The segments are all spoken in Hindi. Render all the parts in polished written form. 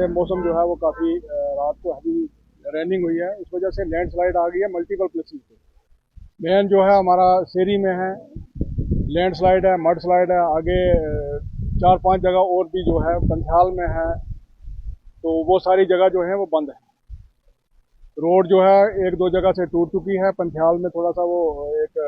मौसम जो है वो काफ़ी रात को हैवी रेनिंग हुई है, इस वजह से लैंडस्लाइड आ गई है मल्टीपल प्लेसेस पे। मेन जो है हमारा सेरी में है, लैंडस्लाइड है, मड स्लाइड है, आगे 4-5 जगह और भी जो है पंथाल में है, तो वो सारी जगह जो है वो बंद है। रोड जो है 1-2 जगह से टूट चुकी है। पंथाल में थोड़ा सा वो एक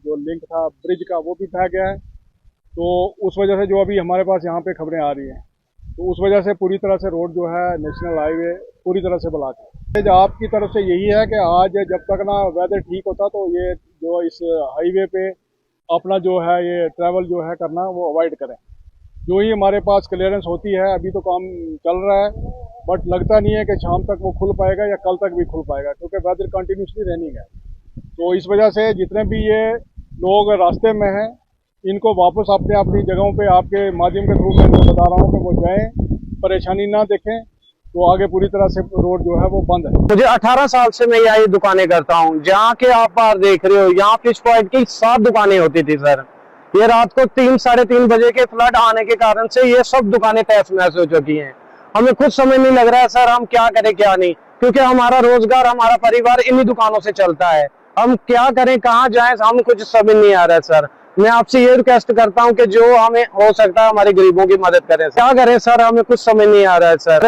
जो लिंक था ब्रिज का वो भी बह गया है, तो उस वजह से जो अभी हमारे पास यहाँ पे खबरें आ रही हैं, तो उस वजह से पूरी तरह से रोड जो है नेशनल हाईवे पूरी तरह से ब्लॉक है। आपकी तरफ से यही है कि आज जब तक ना वेदर ठीक होता तो ये जो इस हाईवे पे अपना जो है ये ट्रैवल जो है करना वो अवॉइड करें। जो ही हमारे पास क्लियरेंस होती है, अभी तो काम चल रहा है, बट लगता नहीं है कि शाम तक वो खुल पाएगा या कल तक भी खुल पाएगा, क्योंकि वेदर कंटिन्यूसली रनिंग है। तो इस वजह से जितने भी ये लोग रास्ते में हैं, इनको वापस अपने अपनी जगहों पे आपके माध्यम के थ्रू मैं इनको बता रहा हूँ कि वो जाएं, परेशानी ना देखें, तो आगे पूरी तरह से रोड जो है वो बंद है। मुझे 18 साल से मैं यही दुकानें करता हूँ। जहाँ के आप बाहर देख रहे हो, यहाँ फिश पॉइंट की 7 दुकानें होती थी सर। ये रात को 3-3:30 बजे के फ्लड आने के कारण से ये सब दुकानें तहस नहस हो चुकी हैं। हमें कुछ समझ नहीं लग रहा है सर, हम क्या करें क्या नहीं, क्योंकि हमारा रोजगार, हमारा परिवार इन्हीं दुकानों से चलता है। हम क्या करें, कहाँ जाएं, हम कुछ समझ नहीं आ रहा है सर। मैं आपसे ये रिक्वेस्ट करता हूं कि जो हमें हो सकता है हमारे गरीबों की मदद करें। क्या करें सर, हमें कुछ समझ नहीं आ रहा है सर।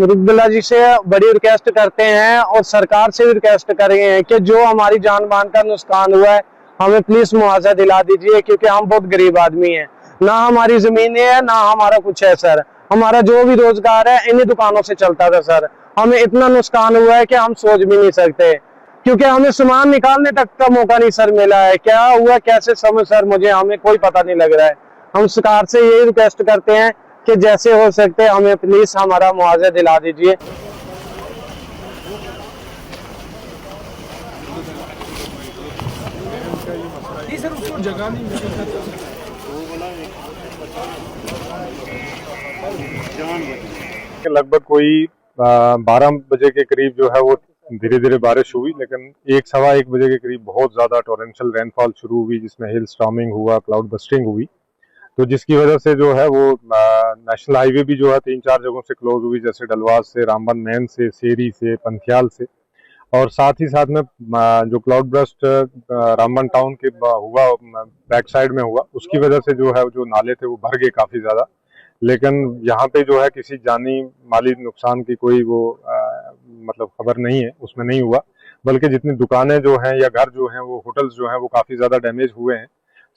रुकबिल्ला जी से बड़ी रिक्वेस्ट करते हैं और सरकार से भी रिक्वेस्ट कर रहे हैं कि जो हमारी जान मान का नुकसान हुआ है हमें प्लीज मुआवजा दिला दीजिए, क्योंकि हम बहुत गरीब आदमी हैं। ना हमारी जमीनें है, ना हमारा कुछ है सर। हमारा जो भी रोजगार है इन्हीं दुकानों से चलता था सर। हमें इतना नुकसान हुआ है कि हम सोच भी नहीं सकते, क्योंकि हमें सामान निकालने तक का मौका नहीं सर मिला है। क्या हुआ कैसे समझ सर, मुझे हमें कोई पता नहीं लग रहा है। हम सरकार से यही रिक्वेस्ट करते हैं कि जैसे हो सकते हैं हमें प्लीज हमारा मुआवजा दिला दीजिए। जगह नहीं लगभग कोई 12 बजे के करीब जो है वो धीरे धीरे बारिश हुई, लेकिन 1-1:15 बजे के करीब बहुत ज़्यादा टोरेंशियल रेनफॉल शुरू हुई, जिसमें हिल स्टॉर्मिंग हुआ, क्लाउड बस्टिंग हुई। तो जिसकी वजह से जो है वो नेशनल हाईवे भी जो है 3-4 जगहों से क्लोज हुई, जैसे डलवास से, रामबन मेन से, सेरी से, पंथियाल से। और साथ ही साथ में जो क्लाउड बस्ट रामबन टाउन के हुआ, बैक साइड में हुआ, उसकी वजह से जो है जो नाले थे वो भर गए काफ़ी ज़्यादा। लेकिन यहाँ पे जो है किसी जानी माली नुकसान की कोई वो मतलब खबर नहीं है, उसमें नहीं हुआ। बल्कि जितनी दुकानें जो हैं या घर जो हैं, वो होटल्स जो हैं, वो काफ़ी ज़्यादा डैमेज हुए हैं।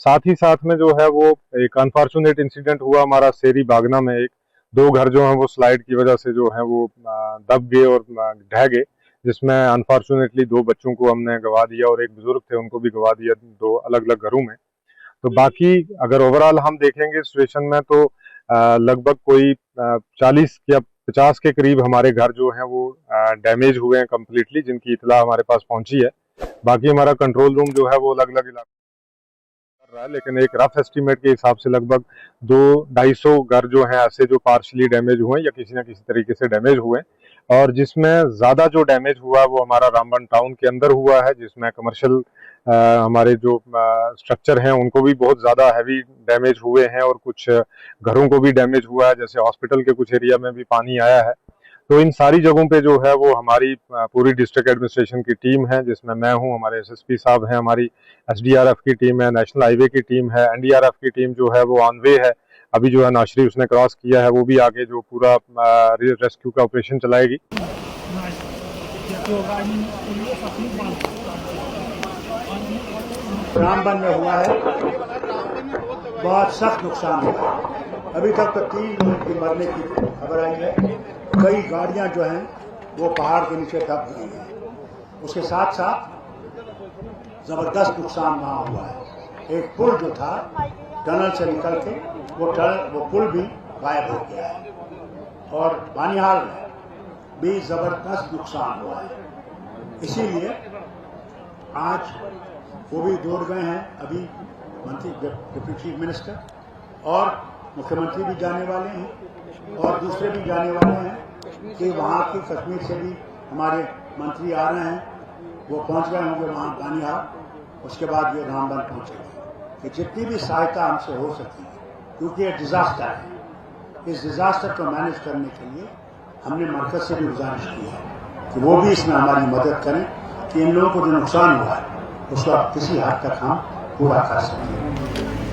साथ ही साथ में जो है वो एक अनफॉर्चुनेट इंसिडेंट हुआ हमारा सेरी बागना में। 2 घर जो हैं वो स्लाइड की वजह से जो है वो दब गए और ढह गए, जिसमें अनफॉर्चुनेटली 2 बच्चों को हमने गवा दिया और एक बुजुर्ग थे उनको भी गवा दिया, 2 अलग अलग घरों में। तो बाकी अगर ओवरऑल हम देखेंगे सिचुएशन में, तो लगभग कोई 40 या 50 के करीब हमारे घर जो हैं वो डैमेज हुए हैं कम्प्लीटली, जिनकी इतला हमारे पास पहुंची है। बाकी हमारा कंट्रोल रूम जो है वो अलग अलग इलाके कर रहा है, लेकिन एक रफ एस्टीमेट के हिसाब से लगभग 200-250 घर जो हैं ऐसे जो पार्शली डैमेज हुए या किसी न किसी तरीके से डैमेज हुए। और जिसमें ज़्यादा जो डैमेज हुआ वो हमारा रामबन टाउन के अंदर हुआ है, जिसमें कमर्शियल हमारे जो स्ट्रक्चर हैं उनको भी बहुत ज़्यादा हैवी डैमेज हुए हैं, और कुछ घरों को भी डैमेज हुआ है, जैसे हॉस्पिटल के कुछ एरिया में भी पानी आया है। तो इन सारी जगहों पे जो है वो हमारी पूरी डिस्ट्रिक्ट एडमिनिस्ट्रेशन की टीम है, जिसमें मैं हूँ, हमारे एसएसपी साहब हैं, हमारी एसडीआरएफ की टीम है, नेशनल हाईवे की टीम है, एनडीआरएफ की टीम जो है वो ऑन वे है। अभी जो है नाशरी उसने क्रॉस किया है, वो भी आगे जो पूरा रेस्क्यू का ऑपरेशन चलाएगी। रामबन में हुआ है, बहुत सख्त नुकसान हुआ। अभी तक तो 3 लोगों की मरने की खबर आई है। कई गाड़ियां जो हैं वो पहाड़ के नीचे दब गई हैं। उसके साथ साथ जबरदस्त नुकसान वहां हुआ है। एक पुल जो था टनल से निकल के वो पुल भी गायब हो गया है और बानिहाल में भी जबरदस्त नुकसान हुआ है। इसीलिए आज वो भी दौड़ गए हैं, अभी मंत्री डिप्टी चीफ मिनिस्टर और मुख्यमंत्री भी जाने वाले हैं और दूसरे भी जाने वाले हैं कि वहाँ की कश्मीर से भी हमारे मंत्री आ रहे हैं, वो पहुँच गए होंगे वहाँ बानिहाल, उसके बाद ये रामबन पहुँचेंगे कि जितनी भी सहायता हमसे हो सकती है, क्योंकि ये डिजास्टर है। इस डिजास्टर को मैनेज करने के लिए हमने मरकज से भी गुजारिश की है कि वो भी इसमें हमारी मदद करें कि इन लोगों को जो नुकसान हुआ है उसका किसी हद तक हम पूरा कर सकें।